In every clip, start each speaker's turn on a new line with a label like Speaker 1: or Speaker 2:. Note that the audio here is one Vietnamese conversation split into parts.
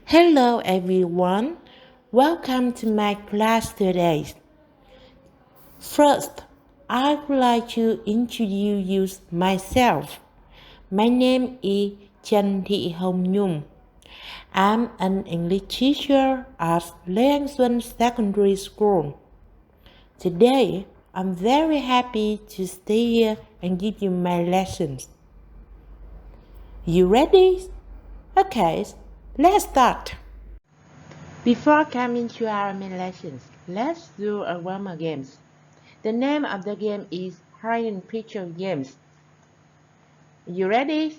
Speaker 1: Hello everyone, welcome to my class today. First, I would like to introduce myself. My name is Trần Thị Hồng Nhung. I'm an English teacher at Lê Anh Xuân Secondary School. Today, I'm very happy to stay here and give you my lessons. You ready? Okay, let's start. Before coming to our main lessons, let's do a warm-up games. The name of the game is Hidden Picture Games. You ready?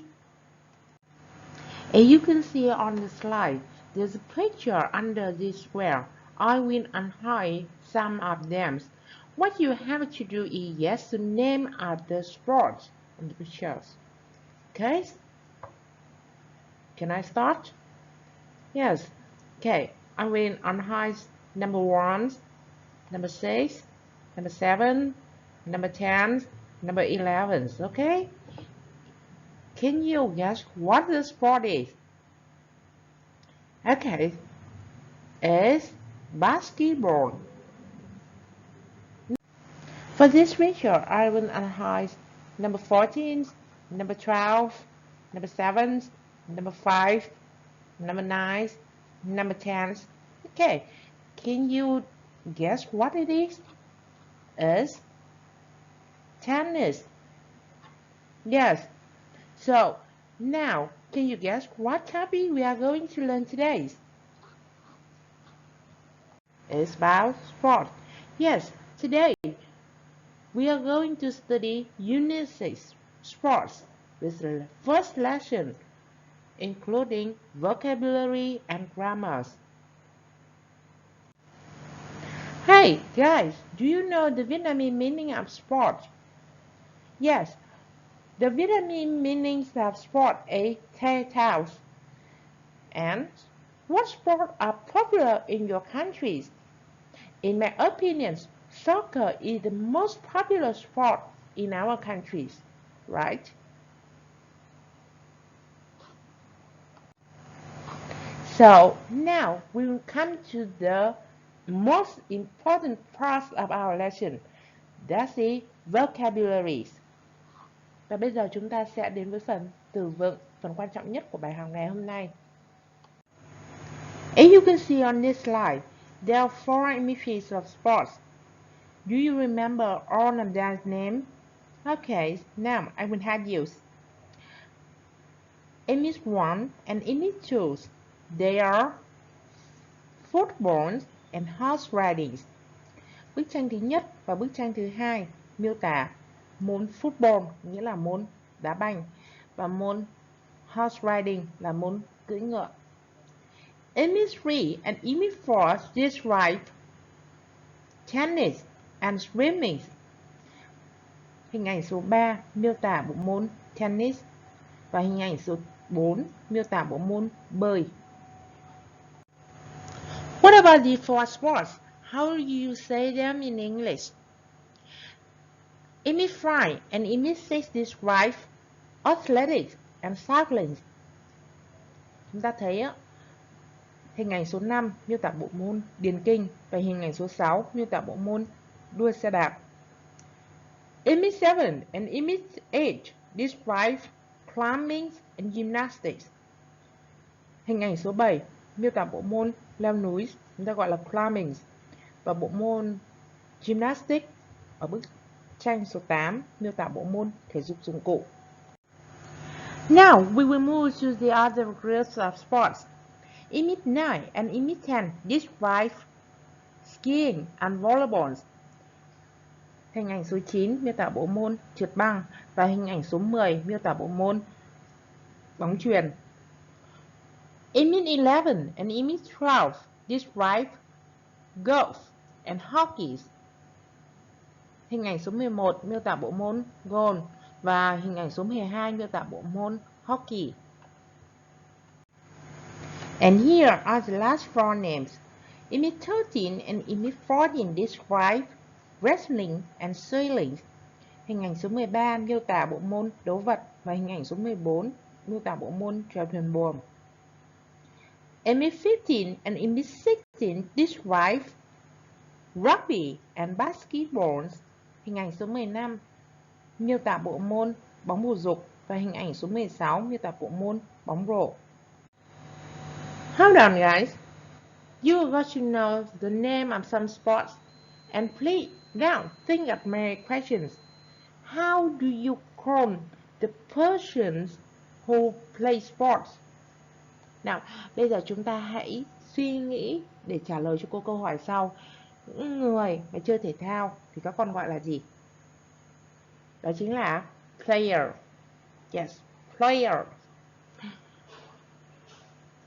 Speaker 1: As you can see on the slide, there's a picture under this square. I will unhide some of them. What you have to do is yes to name of the sports on the pictures. Okay? Can I start? Yes. Okay. I will unhide number 1, number 6, number 7, number 10, number 11. Okay? Can you guess what the sport is? Okay, it's basketball. For this picture, I will analyze number 14, number 12, number 7, number 5, number 9, number 10. Okay, can you guess what it is? It's tennis. Yes. So, now, can you guess what topic we are going to learn today? It's about sport. Yes, today we are going to study Unit 6 Sports with the first lesson, including vocabulary and grammars. Hey guys, do you know the Vietnamese meaning of sport? Yes, the Vietnamese meanings of sport is TA6. And what sports are popular in your countries? In my opinion, soccer is the most popular sport in our countries, right? So now we will come to the most important part of our lesson, that's the vocabularies. Và bây giờ chúng ta sẽ đến với phần từ vựng, phần quan trọng nhất của bài học ngày hôm nay. As you can see on this slide, there are 4 hemispheres of sports. Do you remember all of their names? Okay, now I will have you. Image 1 and image 2, they are football and horse riding. Bức tranh thứ nhất và bức tranh thứ hai miêu tả môn football, nghĩa là môn đá banh, và môn horse riding là môn cưỡi ngựa. Image 3 and image 4 describe tennis and swimming. Hình ảnh số 3 miêu tả bộ môn tennis và hình ảnh số 4 miêu tả bộ môn bơi. What about the 4 sports? How do you say them in English? Image 5 and image 6 describe athletics and cycling. Chúng ta thấy hình ảnh số 5 miêu tả bộ môn điền kinh và hình ảnh số 6 miêu tả bộ môn đua xe đạp. Image 7 and image 8 describe climbing and gymnastics. Hình ảnh số 7 miêu tả bộ môn leo núi, chúng ta gọi là climbing, và bộ môn gymnastics ở bức tranh số 8 miêu tả bộ môn thể dục dụng cụ. Now we will move to the other groups of sports. Image 9 and image 10 describe skiing and volleyball. Hình ảnh số 9 miêu tả bộ môn trượt băng và hình ảnh số 10 miêu tả bộ môn bóng chuyền. Image 11 and image 12 describe golf and hockey. Hình ảnh số 11 miêu tả bộ môn golf và hình ảnh số 12 miêu tả bộ môn hockey. And here are the last 4 names. Image 13 and image 14 describe wrestling and sailing. Hình ảnh số 13 miêu tả bộ môn đấu vật và hình ảnh số 14 miêu tả bộ môn chèo thuyền buồm. ME15 and ME16 describe rugby and basketball. Hình ảnh số 15 miêu tả bộ môn bóng bầu dục và hình ảnh số 16 miêu tả bộ môn bóng rổ. Hold on guys. You're going to know the name of some sports and please now think of my questions. How do you call the persons who play sports? Nào, bây giờ chúng ta hãy suy nghĩ để trả lời cho cô câu hỏi sau. Những người mà chơi thể thao thì các con gọi là gì? Đó chính là player. Yes, player.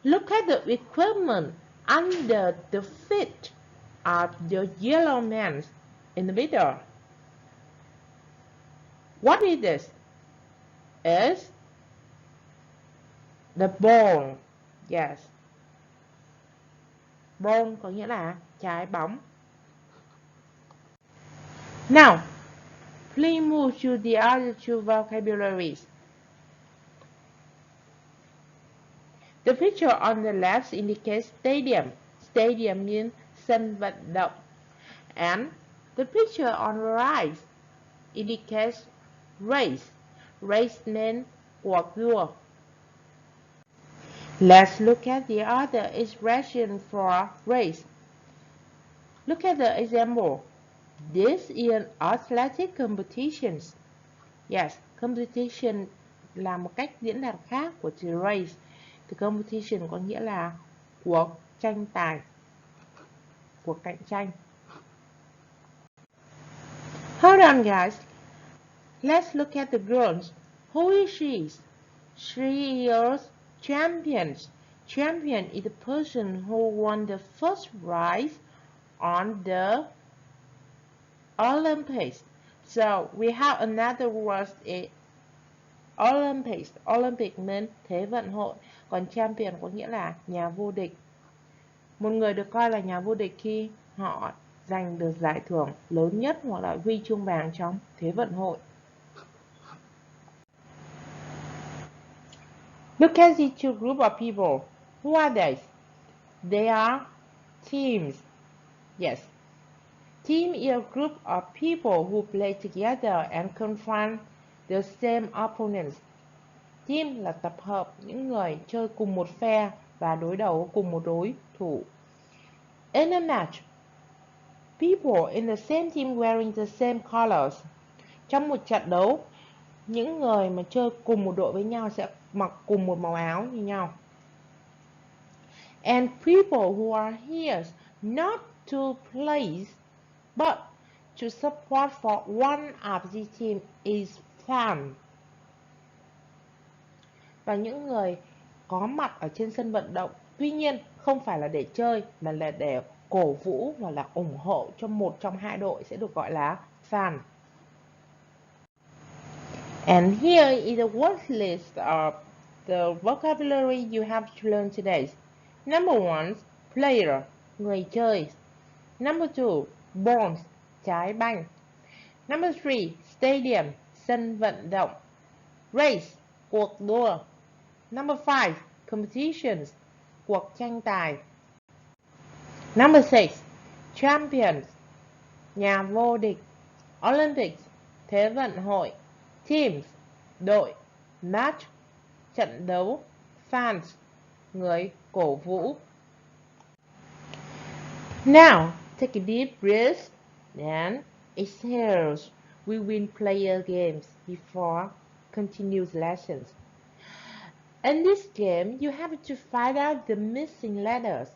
Speaker 1: Look at the equipment under the feet of the yellow man in the middle. What is this? It's the ball. Yes. Ball có nghĩa là trái bóng. Now, please move to the other two vocabularies. The picture on the left indicates stadium. Stadium means sân vận động. And the picture on the right indicates race. Race means cuộc đua. Let's look at the other expression for race. Look at the example. This is an athletic competition. Yes, competition là một cách diễn đạt khác của từ race. Từ competition có nghĩa là cuộc tranh tài, cuộc cạnh tranh. Hold on guys. Let's look at the girls. Who is she? She is champion. Champion is the person who won the first prize on the Olympics. So we have another word is Olympics. Olympic means Thế vận hội. Còn champion có nghĩa là nhà vô địch. Một người được coi là nhà vô địch khi họ giành được giải thưởng lớn nhất hoặc là huy chương vàng trong Thế vận hội. Look at these two groups of people. Who are they? They are teams. Yes. Team is a group of people who play together and confront the same opponents. Team là tập hợp những người chơi cùng một phe và đối đầu cùng một đối thủ. In a match, people in the same team wearing the same colors. Trong một trận đấu, những người mà chơi cùng một đội với nhau sẽ mặc cùng một màu áo như nhau. And people who are here not to play but to support for one of the team is fan. Và những người có mặt ở trên sân vận động, tuy nhiên không phải là để chơi mà là để cổ vũ hoặc là ủng hộ cho một trong hai đội sẽ được gọi là fan. And here is a word list of the vocabulary you have to learn today. Number 1, player, người chơi. Number 2, ball, trái banh. Number 3, stadium, sân vận động. Race, cuộc đua. Number 5, competitions, cuộc tranh tài. Number 6, champions, nhà vô địch. Olympics, Thế vận hội. Teams, đội. Match, trận đấu. Fans, người cổ vũ. Now, take a deep breath and exhale. We will play a game before continuous lessons. In this game, you have to find out the missing letters.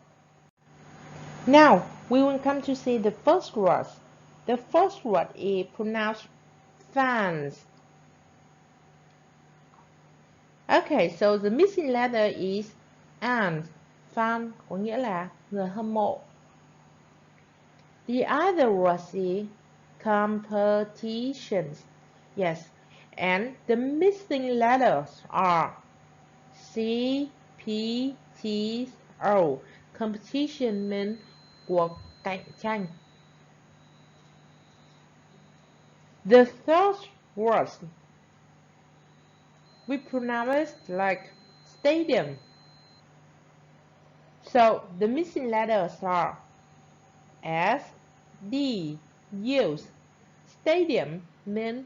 Speaker 1: Now, we will come to see the first word. The first word is pronounced fans. Okay, so the missing letter is and. Fan có nghĩa là người hâm mộ. The other word is competitions. Yes, and the missing letters are C, P, T, O. Competition means cuộc cạnh tranh. The third word we pronounce like stadium. So the missing letters are S, D, U. Stadium means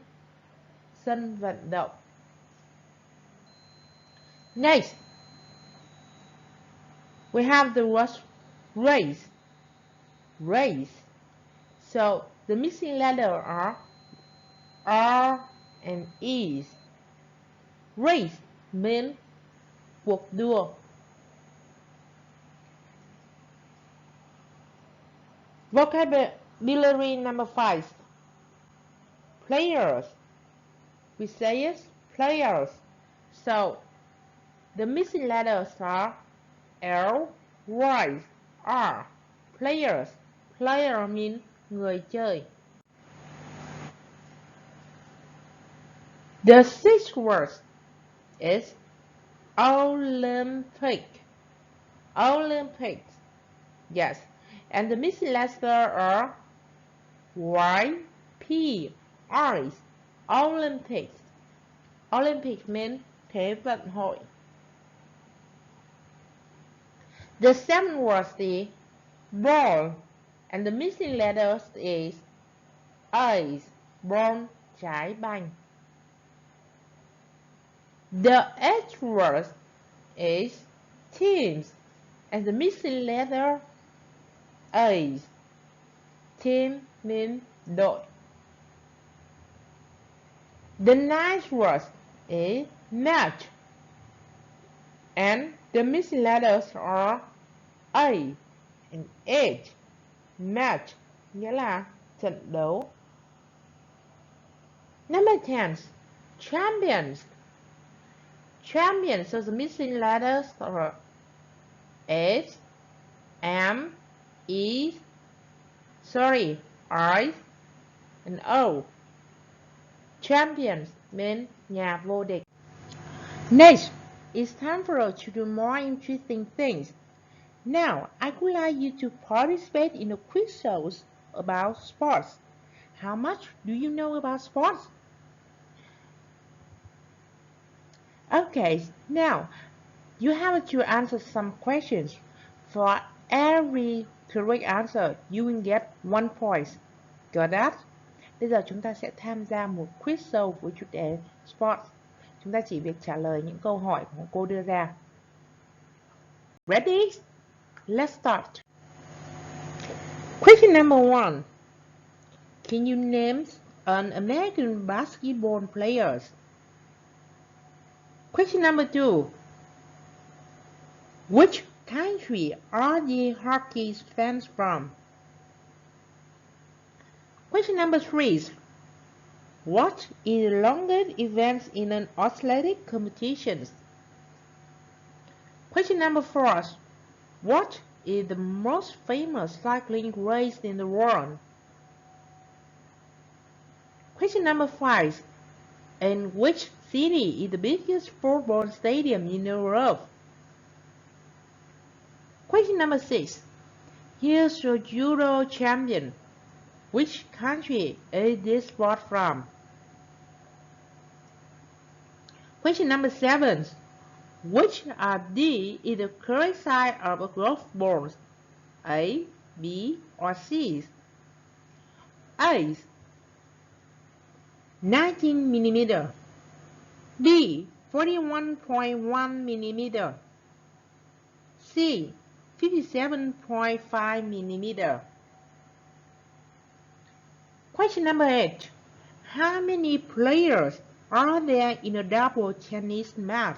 Speaker 1: sân vận động. Next, we have the word race. Race. So the missing letters are R and E. Race means cuộc đua. Vocabulary number 5. Players. We say it, players. So the missing letters are L, Y, R. Players. Player means người chơi. The sixth word is Olympic. Olympic. Yes. And the missing letters are Y, P, R. Olympics. Olympic means Thế vận hội. The seventh word is ball. And the missing letters is A. Ball, trái banh. The eighth word is teams. And the missing letter A. Team means đội. The ninth word is match. And the missing letters are A and H. Match nghĩa là trận đấu. Number 10. Champions. Champions, so the missing letters are H, M, E, I, and O. Champions mean nhà vô địch. Next, it's time for us to do more interesting things. Now, I would like you to participate in a quiz shows about sports. How much do you know about sports? Okay, now you have to answer some questions. For every correct answer, you will get 1 point. Got that? Bây giờ chúng ta sẽ tham gia một quiz show với chủ đề sports. Chúng ta chỉ việc trả lời những câu hỏi của cô đưa ra. Ready? Let's start. Question number 1. Can you name an American basketball players? Question number 2. Which country are the hockey fans from? Question number 3. What is the longest event in an athletic competition? Question number 4. What is the most famous cycling race in the world? Question number 5. In which city is the biggest football stadium in Europe? Question number 6. Here's your judo champion. Which country is this sport from? Question number 7. Which are the is the correct size of a golf ball? A, B, or C? A. 19 mm. B. 41.1 mm. C. 57.5 mm. Question number 8. How many players are there in a double tennis match?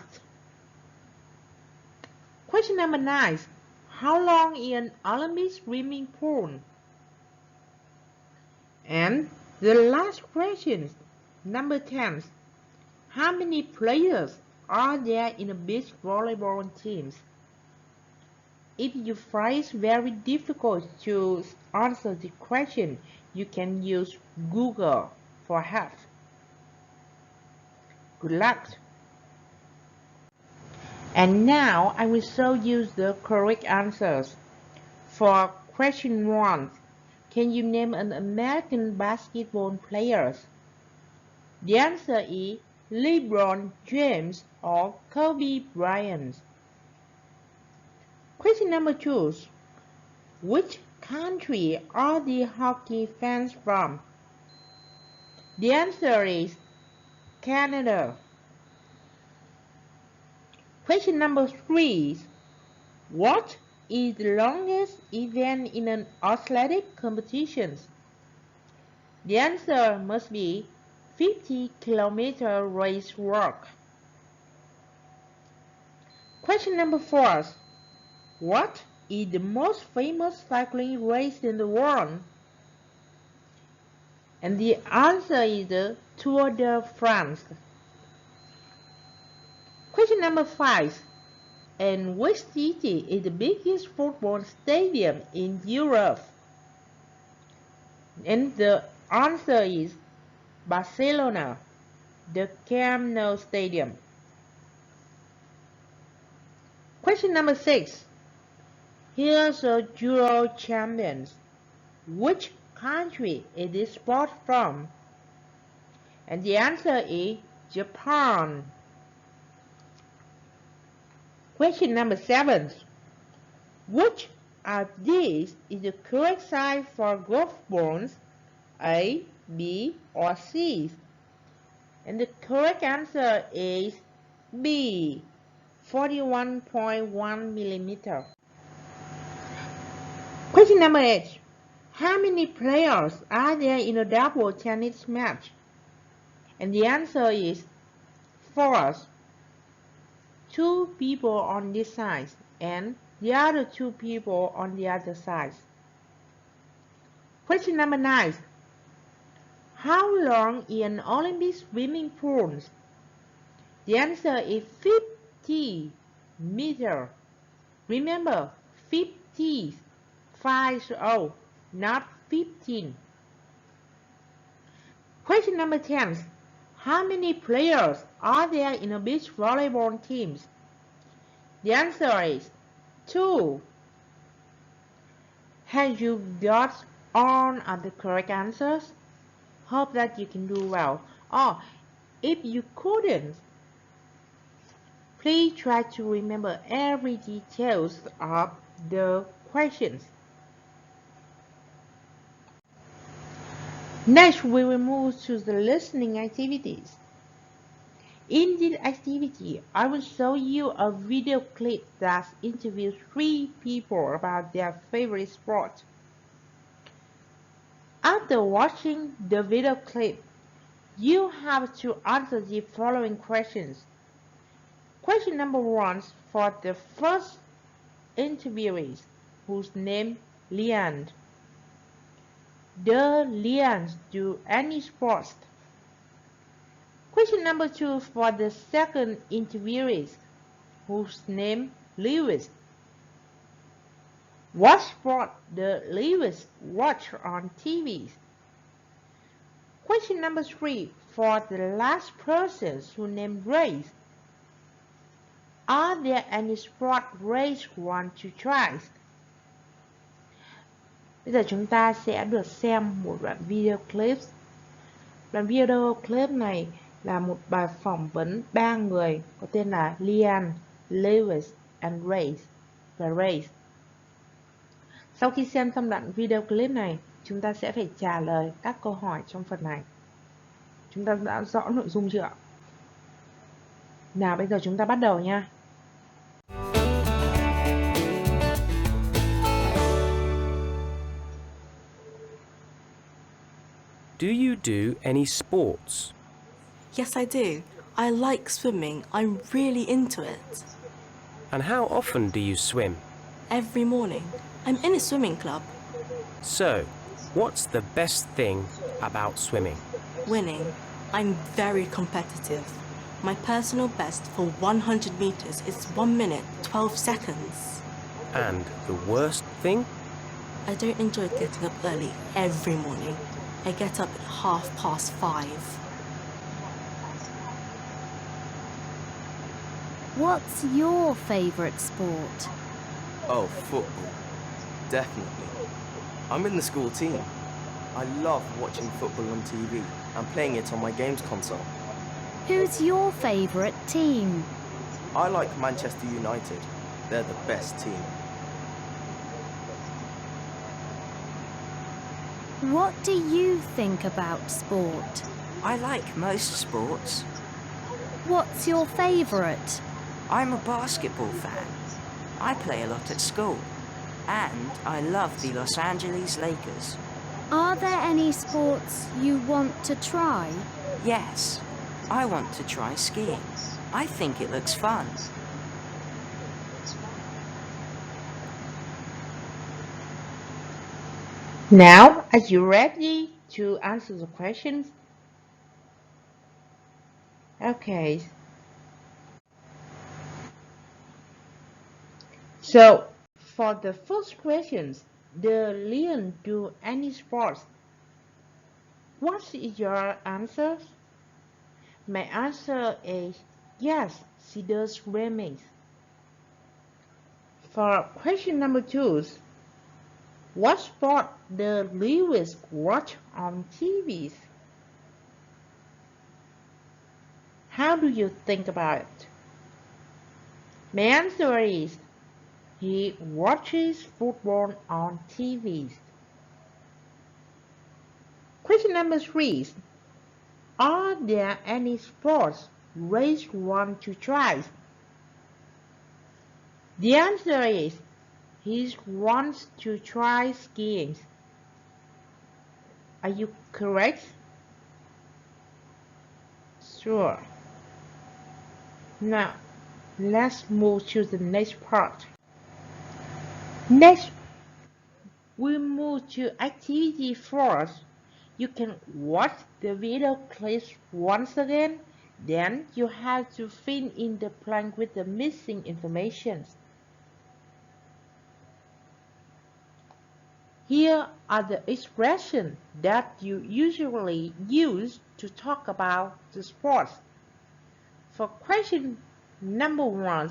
Speaker 1: Question number 9. How long is an Olympic swimming pool? And the last question, number 10. How many players are there in a beach volleyball team? If you find it very difficult to answer the question, you can use Google for help. Good luck! And now I will show you the correct answers. For question 1, can you name an American basketball player? The answer is LeBron James or Kobe Bryant. Question number 2. Which country are the hockey fans from? The answer is Canada. Question number 3. What is the longest event in an athletic competition? The answer must be 50-kilometer race walk. Question number 4. What is the most famous cycling race in the world? And the answer is the Tour de France. Question number 5. And which city is the biggest football stadium in Europe? And the answer is Barcelona, the Camp Nou Stadium. Question number 6. Here's a Euro champions. Which country is this sport from? And the answer is Japan. Question number 7. Which of these is the correct size for golf balls? A, B, or C? And the correct answer is B, 41.1 millimeter. Question number 8. How many players are there in a double tennis match? And the answer is 4. 2 people on this side and the other 2 people on the other side. Question number 9. How long is an Olympic swimming pool? The answer is 50 meters. Remember, 50, 50, not 15. Question number 10. How many players are there in a beach volleyball team? The answer is 2. Have you got all of the correct answers? Hope that you can do well. Or if you couldn't, please try to remember every details of the questions. Next, we will move to the listening activities. In this activity, I will show you a video clip that interviews 3 people about their favorite sport. After watching the video clip, you have to answer the following questions. Question number 1 for the first interviewee, whose name Lian. Does Lian do any sports? Question number 2 for the second interviewee, whose name Lewis. What sport does Lewis watch on TV? Question number 3 for the last person who named Race. Are there any sport Race want to try? Bây giờ chúng ta sẽ được xem một đoạn video clip. Đoạn video clip này là một bài phỏng vấn 3 người có tên là Lian, Lewis and Race. Sau khi xem xong đoạn video clip này, chúng ta sẽ phải trả lời các câu hỏi trong phần này. Chúng ta đã rõ nội dung chưa ạ? Nào bây giờ chúng ta bắt đầu nha.
Speaker 2: Do you do any sports?
Speaker 3: Yes, I do. I like swimming. I'm really into it.
Speaker 2: And how often do you swim?
Speaker 3: Every morning. I'm in a swimming club.
Speaker 2: So, what's the best thing about swimming?
Speaker 3: Winning. I'm very competitive. My personal best for 100 meters is 1 minute, 12 seconds.
Speaker 2: And the worst thing?
Speaker 3: I don't enjoy getting up early every morning. I get up at 5:30.
Speaker 4: What's your favourite sport?
Speaker 5: Oh, football. Definitely. I'm in the school team. I love watching football on TV and playing it on my games console.
Speaker 4: Who's your favourite team?
Speaker 5: I like Manchester United. They're the best team.
Speaker 4: What do you think about sport?
Speaker 6: I like most sports.
Speaker 4: What's your favourite?
Speaker 6: I'm a basketball fan. I play a lot at school. And I love the Los Angeles Lakers.
Speaker 4: Are there any sports you want to try?
Speaker 6: Yes, I want to try skiing. I think it looks fun.
Speaker 1: Now, are you ready to answer the questions? Okay. So, for the first questions, does Leon do any sports? What is your answer? My answer is yes, she does swimming. For question number 2, what sport does Lewis watch on TV? How do you think about it? My answer is he watches football on TV. Question number 3, are there any sports Ray wants to try? The answer is he wants to try skiing. Are you correct? Sure. Now, let's move to the next part. Next, we move to activity 4. You can watch the video clips once again, then you have to fill in the blank with the missing information. Here are the expressions that you usually use to talk about the sports. For question number 1,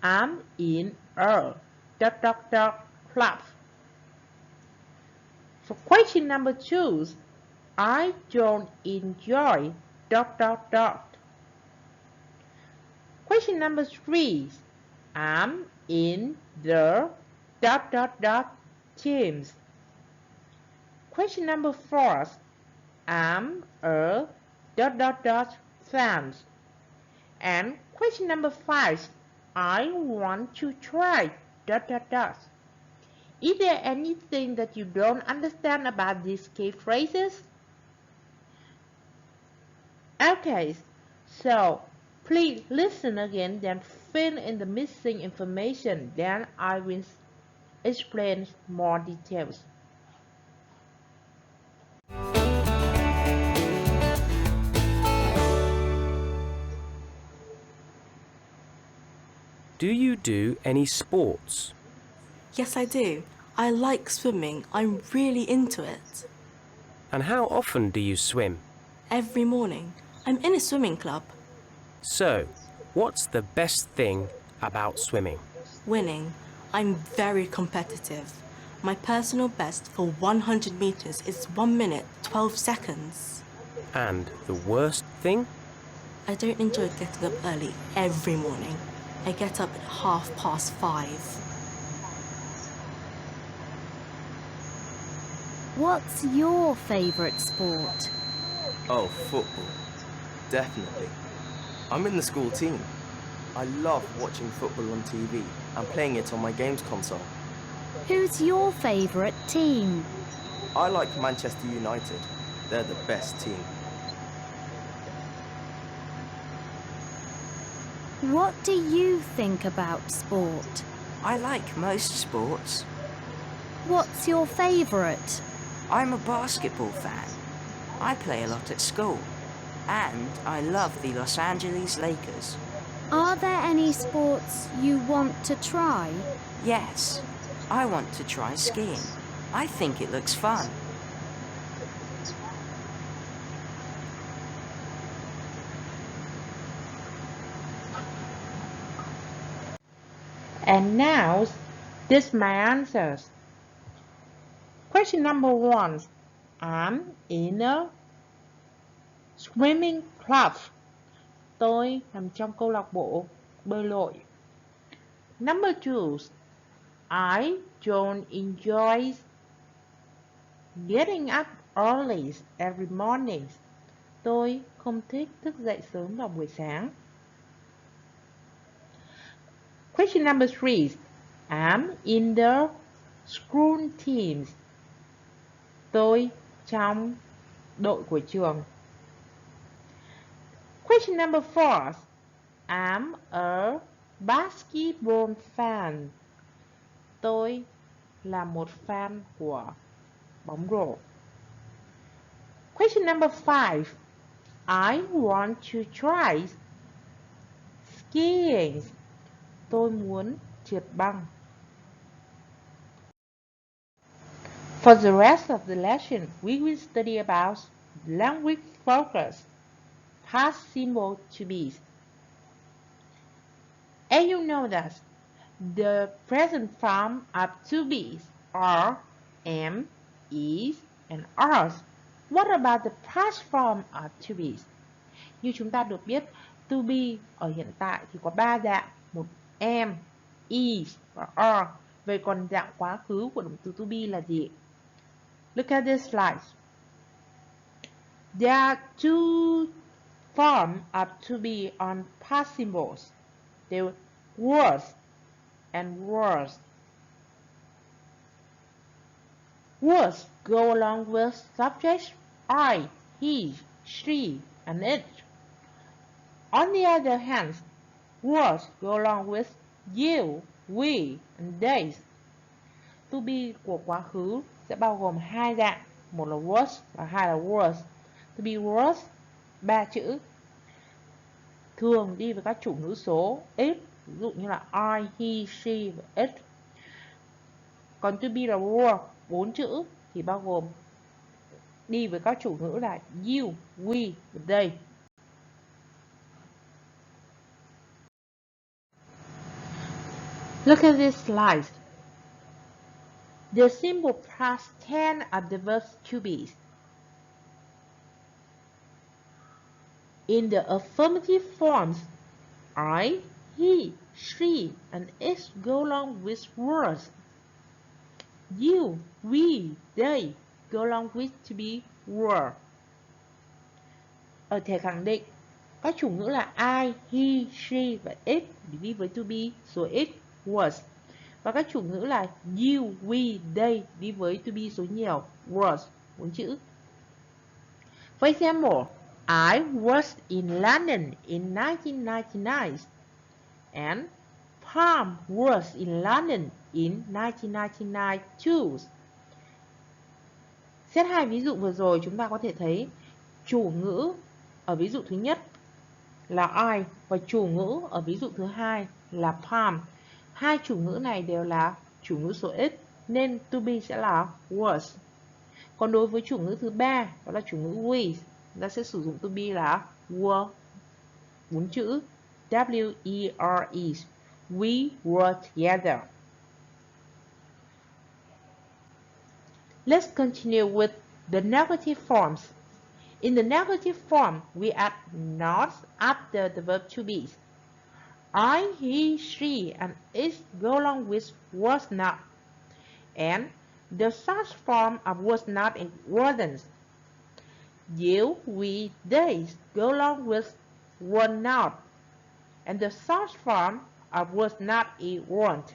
Speaker 1: I'm in a ... club. For question number 2, I don't enjoy ... Question number 3, I'm in the ... teams. Question number 4, I'm a ... fans. And question number 5, I want to try ... Is there anything that you don't understand about these key phrases? Okay, so please listen again, then fill in the missing information, then I will explain more details.
Speaker 2: Do you do any sports?
Speaker 3: Yes, I do. I like swimming. I'm really into it.
Speaker 2: And how often do you swim?
Speaker 3: Every morning. I'm in a swimming club.
Speaker 2: So, what's the best thing about swimming?
Speaker 3: Winning. I'm very competitive. My personal best for 100 meters is 1 minute, 12 seconds.
Speaker 2: And the worst thing?
Speaker 3: I don't enjoy getting up early every morning. I get up at 5:30.
Speaker 4: What's your favourite sport?
Speaker 5: Oh, football. Definitely. I'm in the school team. I love watching football on TV and playing it on my games console.
Speaker 4: Who's your favourite team?
Speaker 5: I like Manchester United. They're the best team.
Speaker 4: What do you think about sport?
Speaker 6: I like most sports.
Speaker 4: What's your favourite?
Speaker 6: I'm a basketball fan. I play a lot at school. And I love the Los Angeles Lakers.
Speaker 4: Are there any sports you want to try?
Speaker 6: Yes, I want to try skiing. I think it looks fun.
Speaker 1: And now, this is my answers. Question number 1, I'm in a swimming club. Tôi nằm trong câu lạc bộ bơi lội. Number 2, I don't enjoy getting up early every morning. Tôi không thích thức dậy sớm vào buổi sáng. Question number 3. I'm in the school teams. Tôi trong đội của trường. Question number 4. I'm a basketball fan. Tôi là một fan của bóng rổ. Question number 5. I want to try skiing. Tôi muốn trượt băng. For the rest of the lesson, we will study about language focus, past simple to be. And you know that the present form of to be are am, is, and are. What about the past form of to be? Như chúng ta được biết, to be ở hiện tại thì có 3 dạng, một am, is và are. Vậy còn dạng quá khứ của động từ to be là gì? Look at this slide. There are two forms of to be on past symbols. They was and was. Was go along with subjects I, he, she, and it. On the other hand, was go along with you, we, and they. To be của quá khứ sẽ bao gồm 2 dạng, một là was và 2 là was. To be was 3 chữ, thường đi với các chủ ngữ số it, ví dụ như là I, he, she và it. Còn to be là were 4 chữ thì bao gồm đi với các chủ ngữ là you, we và they. Look at this slide. The simple past tense of the verb to be. In the affirmative forms, I, he, she, and it go along with was. You, we, they go along with to be were. Ở thể khẳng định, các chủ ngữ là I, he, she và it đi với to be số it, was. Và các chủ ngữ là you, we, they đi với to be số nhiều, was, 4 chữ. For example, I was in London in 1999 and Palm was in London in 1999 too. Xét 2 ví dụ vừa rồi chúng ta có thể thấy chủ ngữ ở ví dụ thứ nhất là I và chủ ngữ ở ví dụ thứ hai là Palm. Hai chủ ngữ này đều là chủ ngữ số ít nên to be sẽ là was. Còn đối với chủ ngữ thứ ba đó là chủ ngữ we, chúng ta sẽ sử dụng to be là were, 4 chữ W-E-R-E. We were together. Let's continue with the negative forms. In the negative form, we add not after the verb to be. I, he, she, and it go along with was not. And the such form of was not and wasn't. You, we, they go along with were not. And the such form of was not is weren't.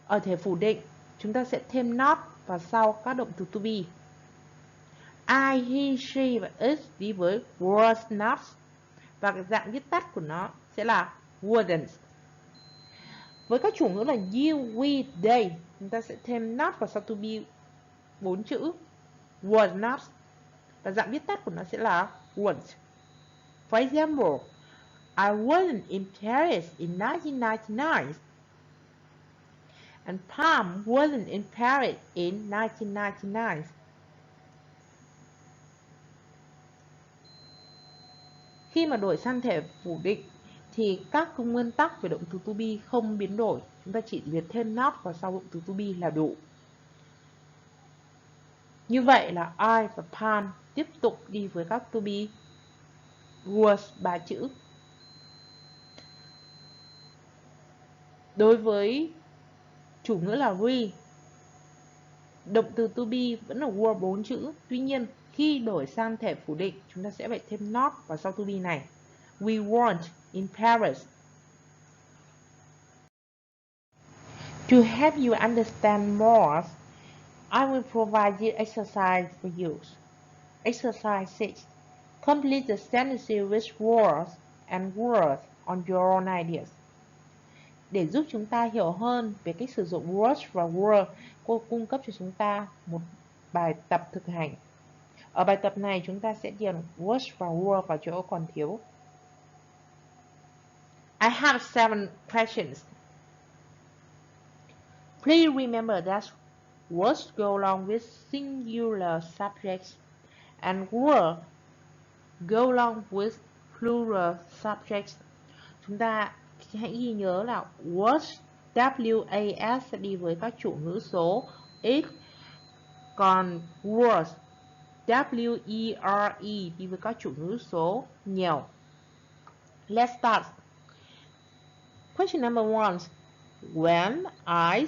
Speaker 1: Ở thể phủ định, chúng ta sẽ thêm not vào sau các động từ to be. I, he, she và it đi với was not. Và dạng viết tắt của nó sẽ là wasn't. Với các chủ ngữ là you, we, they, chúng ta sẽ thêm not vào sau to be 4 chữ was not. Và dạng viết tắt của nó sẽ là weren't. For example, I wasn't in Paris in 1999. And Palm wasn't in Paris in 1999. Khi mà đổi sang thể phủ định thì các nguyên tắc về động từ to be không biến đổi. Chúng ta chỉ việc thêm not vào sau động từ to be là đủ. Như vậy là I và Palm tiếp tục đi với các to be was 3 chữ. Đối với chủ ngữ là we, Động từ to be vẫn là were 4 chữ. Tuy nhiên, khi đổi sang thể phủ định, chúng ta sẽ phải thêm not vào sau to be này. We weren't in Paris. To help you understand more, I will provide this exercise for you. Exercise 6. Complete the sentences with words and words on your own ideas. Để giúp chúng ta hiểu hơn về cách sử dụng words và word, cô cung cấp cho chúng ta một bài tập thực hành. Ở bài tập này chúng ta sẽ điền words và word vào chỗ còn thiếu. I have 7 questions. Please remember that words go along with singular subjects and words go along with plural subjects. Chúng ta hãy ghi nhớ là words WAS sẽ đi với các chủ ngữ số X, còn words WERE đi với các chủ ngữ số nhiều. Let's start. Question number 1. When I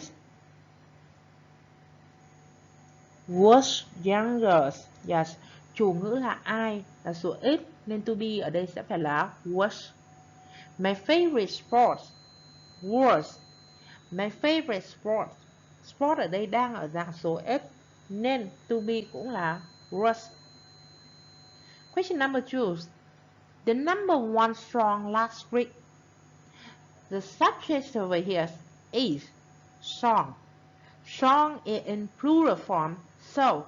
Speaker 1: was younger. Yes, chủ ngữ là I là số X nên to be ở đây sẽ phải là was. My favorite sport was. My favorite sport. Sport ở đây đang ở dạng số X nên to be cũng là was. Question number 2. The number 1 song last week. The subject over here is song. Song is in plural form, so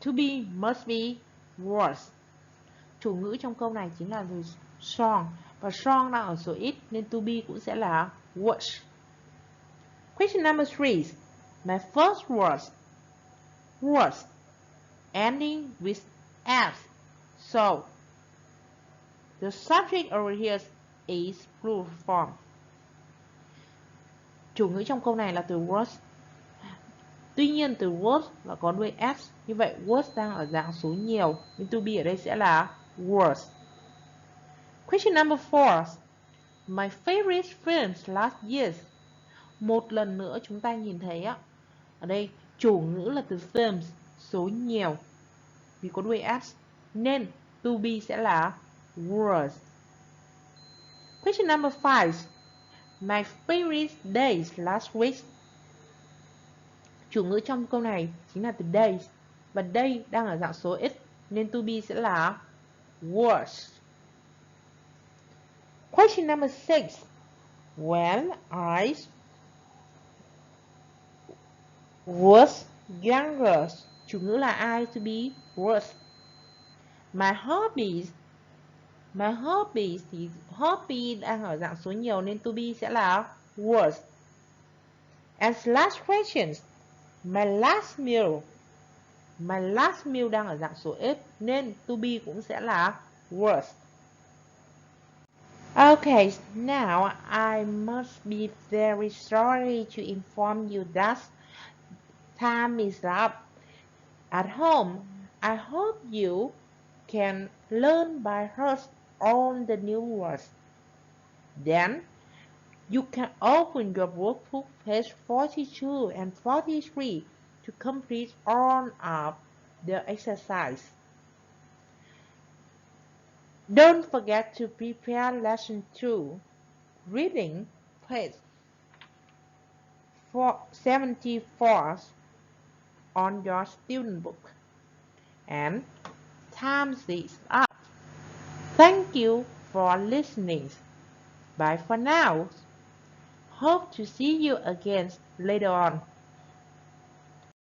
Speaker 1: to be must be was. Chủ ngữ trong câu này chính là từ song, và song đang ở số ít nên to be cũng sẽ là was. Question number 3. My first was ending with s, so the subject over here is plural form. Chủ ngữ trong câu này là từ was. Tuy nhiên từ was là có đuôi s, như vậy was đang ở dạng số nhiều nên to be ở đây sẽ là was. Question number 4. My favorite films last year. Một lần nữa chúng ta nhìn thấy ở đây chủ ngữ là từ films, số nhiều, vì có đuôi s nên to be sẽ là was. Question number 5. My favorite days last week. Chủ ngữ trong câu này chính là từ days, và day đang ở dạng số ít nên to be sẽ là was. Question number 6. When I was younger. Chủ ngữ là I, to be was. My hobbies thì hobby đang ở dạng số nhiều nên to be sẽ là was. And last questions. My last meal đang ở dạng số ít nên to be cũng sẽ là was. Okay, now I must be very sorry to inform you that time is up. At home, I hope you can learn by heart all the new words. Then, you can open your workbook page 42 and 43 to complete all of the exercise. Don't forget to prepare lesson 2, reading page 74 on your student book. And time is up. Thank you for listening. Bye for now. Hope to see you again later on.